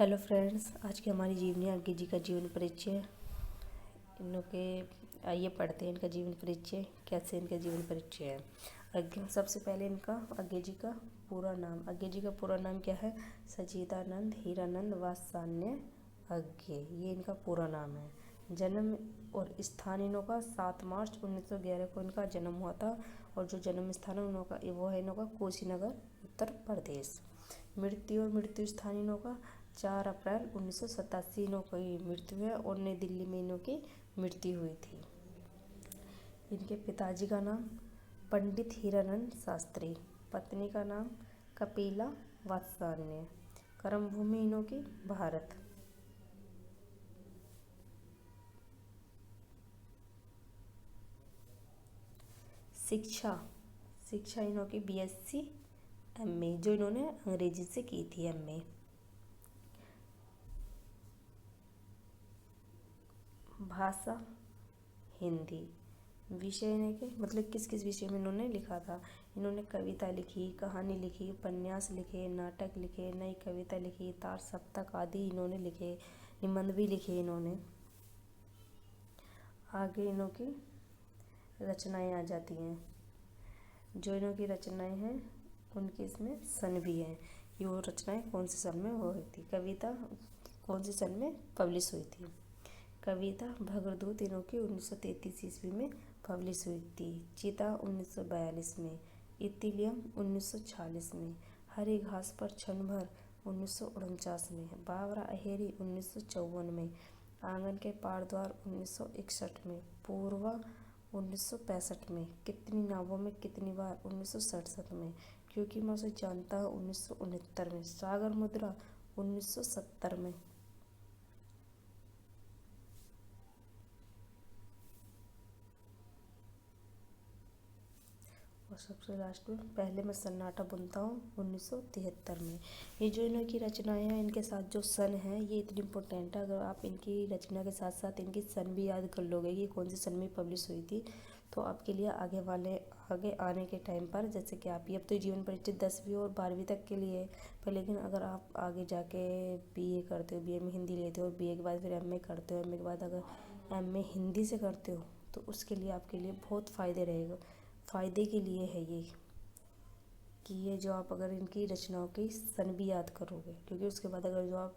Hello friends, आज की हमारी जीवनी आज्ञा जी का जीवन परिचय। इन लोग के आइए पढ़ते हैं इनका जीवन परिचय, कैसे इनका जीवन परिचय है। आज्ञा सबसे पहले इनका आज्ञा जी का पूरा नाम। आज्ञा जी का पूरा नाम क्या है? सच्चिदानंद हीरानंद वात्सल्य आज्ञे, ये इनका पूरा नाम है। जन्म और स्थान इनों का 7 मार्च 1911 को इनका जन्म हुआ था, और जो जन्म स्थान है उनका वो है इनों का कुशीनगर, उत्तर प्रदेश। मृत्यु स्थान इनों का 4 अप्रैल 1987 इनों की मृत्यु है, और नई दिल्ली में इनों की मृत्यु हुई थी। इनके पिताजी का नाम पंडित हीरानंद शास्त्री, पत्नी का नाम कपिला वात्सल्य, कर्मभूमि इनों की भारत। शिक्षा इनों की BSc MA, जो इन्होंने अंग्रेजी से की थी MA। भाषा हिंदी। विषय इन्हें के मतलब किस किस विषय में इन्होंने लिखा था? इन्होंने कविता लिखी, कहानी लिखी, उपन्यास लिखे, नाटक लिखे, नई कविता लिखी, तार सप्तक आदि इन्होंने लिखे, निबंध भी लिखे इन्होंने। आगे इन्हों की रचनाएं आ जाती हैं। जो इन्हों की रचनाएं हैं उनकी इसमें सन भी है कि वो रचनाएं कौन से सन में हुई थी। कविता कौन से सन में पब्लिश हुई थी? कविता भगरदूत इनों की 1933 ईस्वी में पब्लिश हुई थी। चीता 1942 में, इतिलियम 1946 में, हरी घास पर क्षण भर 1949 में, बाबरा अहेरी 1954 में, आंगन के पार द्वार 1961 में, पूर्वा 1965 में, कितनी नावों में कितनी बार 1967 में, क्योंकि मैं उसे जानता हूँ 1969 में, सागर मुद्रा 1970 में। और सबसे लास्ट में पहले मैं सन्नाटा बुनता हूँ 1973 में। ये जो इन्हों की रचनाएं हैं इनके साथ जो सन है ये इतनी इम्पोर्टेंट है। अगर आप इनकी रचना के साथ साथ इनकी सन भी याद कर लोगे कि कौन सी सन में पब्लिश हुई थी, तो आपके लिए आगे आने के टाइम पर, जैसे कि आप ये अब तो जीवन परिचय 10वीं और 12वीं तक के लिए पर, लेकिन अगर आप आगे जाके BA करते हो, BA में हिंदी लेते हो, BA के बाद फिर MA करते हो, MA के बाद अगर MA हिंदी से करते हो तो उसके लिए आपके लिए बहुत फ़ायदे के लिए है ये कि ये जो आप अगर इनकी रचनाओं की सन भी याद करोगे, क्योंकि उसके बाद अगर जो आप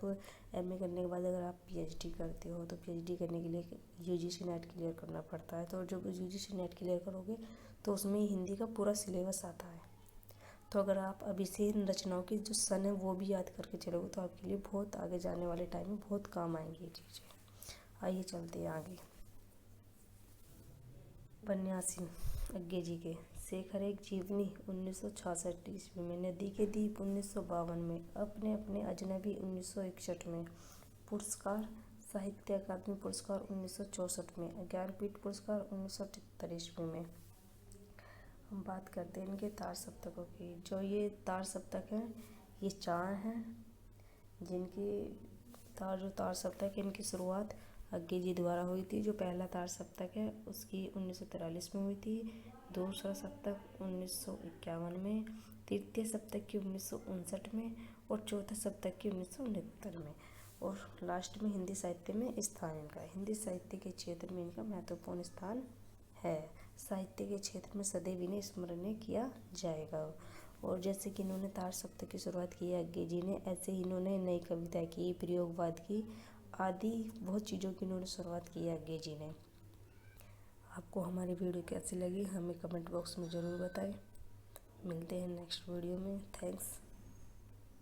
MA करने के बाद अगर आप PhD करते हो तो PhD करने के लिए UGC नेट क्लियर करना पड़ता है। तो जब UGC नेट क्लियर करोगे तो उसमें हिंदी का पूरा सिलेबस आता है। तो अगर आप अभी से इन रचनाओं की जो सन है वो भी याद करके चलोगे तो आपके लिए बहुत आगे जाने वाले टाइम में बहुत काम आएंगी ये चीज़ें। आइए चलते हैं आगे। उपन्यासी आज्ञा जी के शेखर एक जीवनी 1966 ईस्वी में, नदी के दीप 1952 में, अपने अपने अजनबी 1961 में, पुरस्कार साहित्य अकादमी पुरस्कार 1964 में, ज्ञानपीठ पुरस्कार 1978 ईस्वी में। हम बात करते हैं इनके तार सप्तकों की। जो ये तार सप्तक हैं ये 4 हैं, जिनकी तार सप्तक है इनकी शुरुआत आज्ञा जी द्वारा हुई थी। जो पहला तार सप्तक है उसकी 1943 में हुई थी, दूसरा सप्तक 1951 में, तृतीय सप्तक की 1959 में, और चौथा सप्तक की 1969 में। और लास्ट में हिंदी साहित्य में स्थान इनका, हिंदी साहित्य के क्षेत्र में इनका महत्वपूर्ण स्थान है। साहित्य के क्षेत्र में सदैव इन्हें स्मरणीय किया जाएगा। और जैसे कि इन्होंने तार सप्तक की शुरुआत की है आज्ञा जी ने, ऐसे ही इन्होंने नई कविता की, प्रयोगवाद की, आदि बहुत चीज़ों की इन्होंने शुरुआत की है आज्ञा जी ने। आपको हमारी वीडियो कैसी लगी हमें कमेंट बॉक्स में ज़रूर बताएं। मिलते हैं नेक्स्ट वीडियो में। थैंक्स।